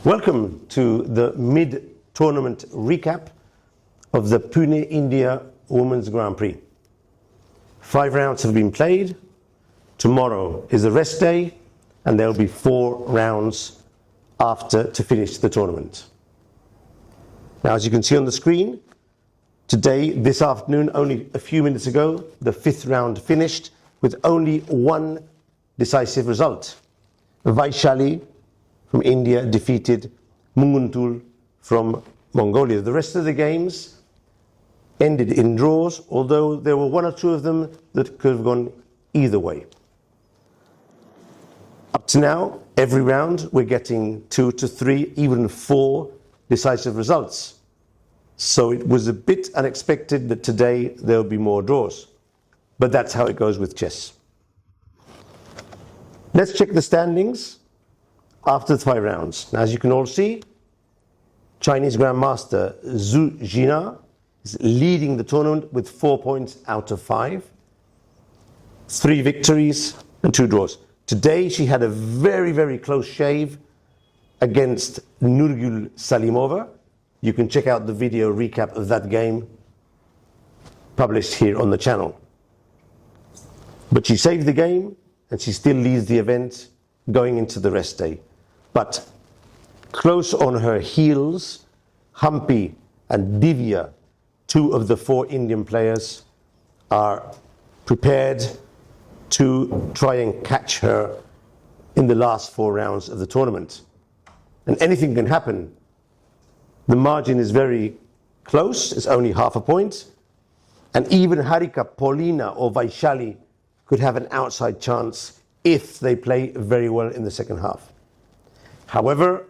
Welcome to the mid-tournament recap of the Pune, India Women's Grand Prix. 5 rounds have been played. Tomorrow is a rest day, and there will be 4 rounds after to finish the tournament. Now, as you can see on the screen, today, this afternoon, only a few minutes ago, the 5th round finished with only one decisive result. Vaishali from India defeated Munguntuul from Mongolia. The rest of the games ended in draws, although there were 1 or 2 of them that could have gone either way. Up to now, every round we're getting 2 to 3, even 4 decisive results. So it was a bit unexpected that today there will be more draws. But that's how it goes with chess. Let's check the standings after the 5 rounds. Now, as you can all see, Chinese Grandmaster Zhu Jiner is leading the tournament with 4 points out of 5. 3 victories and 2 draws. Today she had a very, very close shave against Nurgyul Salimova. You can check out the video recap of that game published here on the channel. But she saved the game and she still leads the event going into the rest day. But close on her heels, Humpy and Divya, 2 of the 4 Indian players, are prepared to try and catch her in the last 4 rounds of the tournament. And anything can happen. The margin is very close, it's only half a point. And even Harika, Polina or Vaishali could have an outside chance if they play very well in the second half. However,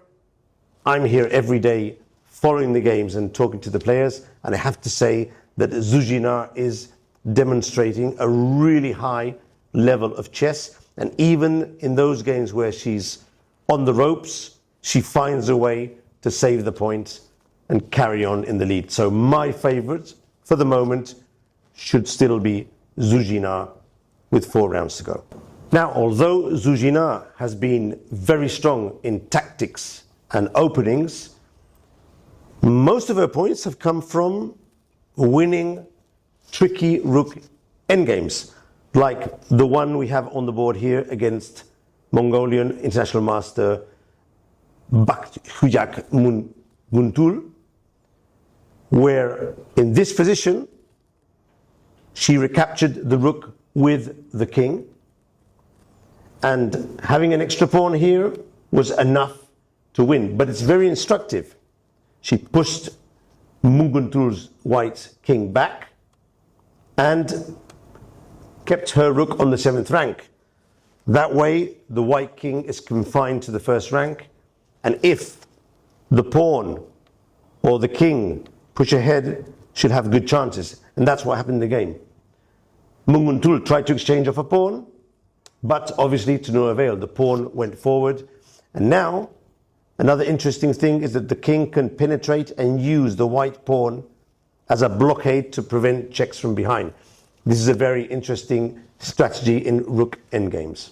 I'm here every day following the games and talking to the players, and I have to say that Zhu Jiner is demonstrating a really high level of chess, and even in those games where she's on the ropes, she finds a way to save the point and carry on in the lead. So my favorite for the moment should still be Zhu Jiner with 4 rounds to go. Now, although Zhu Jiner has been very strong in tactics and openings, most of her points have come from winning tricky rook endgames, like the one we have on the board here against Mongolian international master Batkhuyag Munguntuul, where in this position she recaptured the rook with the king, and having an extra pawn here was enough to win. But it's very instructive. She pushed Munguntuul's white king back and kept her rook on the 7th rank. That way the white king is confined to the 1st rank, and if the pawn or the king push ahead, should have good chances. And that's what happened in the game. Munguntuul tried to exchange off a pawn, but obviously to no avail. The pawn went forward. And now, another interesting thing is that the king can penetrate and use the white pawn as a blockade to prevent checks from behind. This is a very interesting strategy in rook endgames.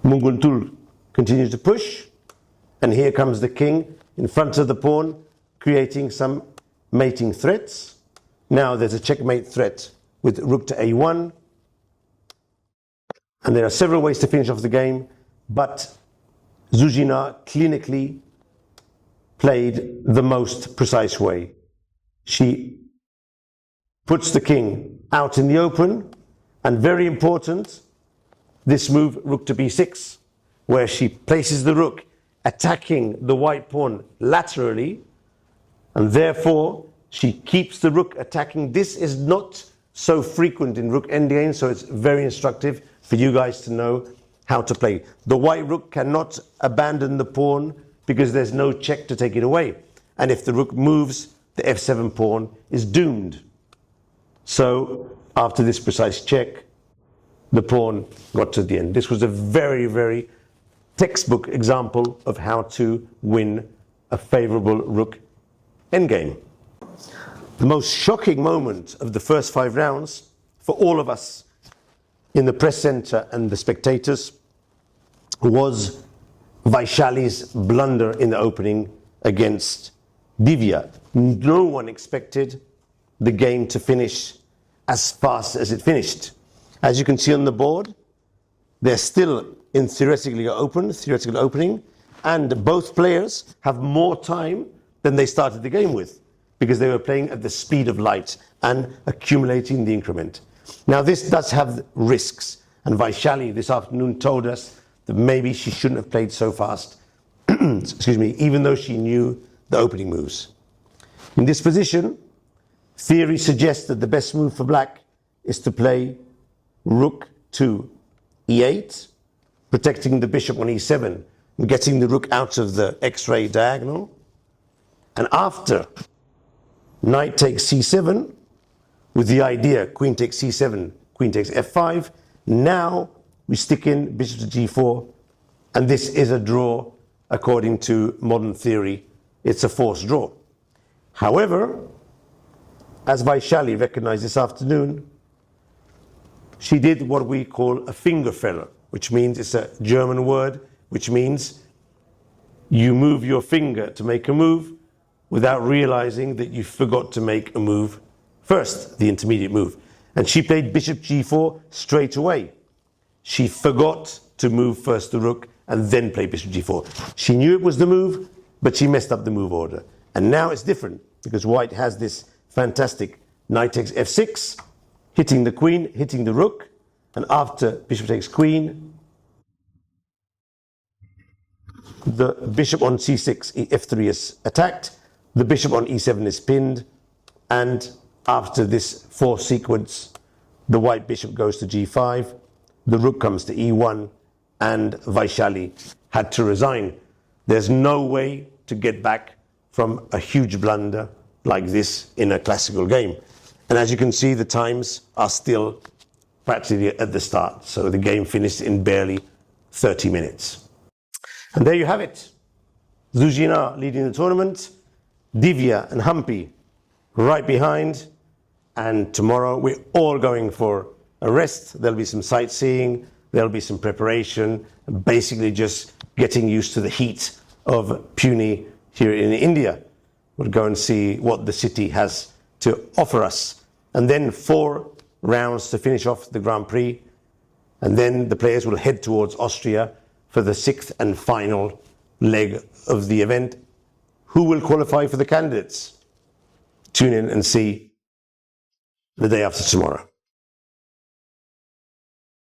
Munguntuul continues to push, and here comes the king in front of the pawn, creating some mating threats. Now there's a checkmate threat with rook to a1. And there are several ways to finish off the game, but Zhu Jiner clinically played the most precise way. She puts the king out in the open, and very important, this move, rook to b6, where she places the rook attacking the white pawn laterally, and therefore she keeps the rook attacking. This is not so frequent in rook endgames, so it's very instructive for you guys to know how to play. The white rook cannot abandon the pawn because there's no check to take it away. And if the rook moves, the f7 pawn is doomed. So after this precise check, the pawn got to the end. This was a very, very textbook example of how to win a favorable rook endgame. The most shocking moment of the first 5 rounds for all of us in the press center and the spectators was Vaishali's blunder in the opening against Divya. No one expected the game to finish as fast as it finished. As you can see on the board, they're still in theoretical opening, and both players have more time than they started the game with because they were playing at the speed of light and accumulating the increment. Now this does have risks, and Vaishali this afternoon told us that maybe she shouldn't have played so fast, excuse me, even though she knew the opening moves. In this position, theory suggests that the best move for black is to play rook to e8, protecting the bishop on e7, and getting the rook out of the x-ray diagonal. And after knight takes c7, with the idea queen takes c7, queen takes f5, now we stick in bishop to g4, and this is a draw according to modern theory. It's a forced draw. However, as Vaishali recognized this afternoon, she did what we call a fingerfehler, which means, it's a German word, which means you move your finger to make a move without realizing that you forgot to make a move first, the intermediate move. And she played bishop g4 straight away. She forgot to move first the rook and then play bishop g4. She knew it was the move, but she messed up the move order. And now it's different because white has this fantastic knight takes f6, hitting the queen, hitting the rook, and after bishop takes queen, the bishop on c6, f3 is attacked, the bishop on e7 is pinned, and after this forced sequence, the white bishop goes to g5, the rook comes to e1, and Vaishali had to resign. There's no way to get back from a huge blunder like this in a classical game. And as you can see, the times are still practically at the start. So the game finished in barely 30 minutes. And there you have it. Zhu Jiner leading the tournament, Divya and Humpy right behind. And tomorrow we're all going for a rest. There'll be some sightseeing, there'll be some preparation, basically just getting used to the heat of Pune here in India. We'll go and see what the city has to offer us. And then 4 rounds to finish off the Grand Prix. And then the players will head towards Austria for the 6th and final leg of the event. Who will qualify for the candidates? Tune in and see the day after tomorrow.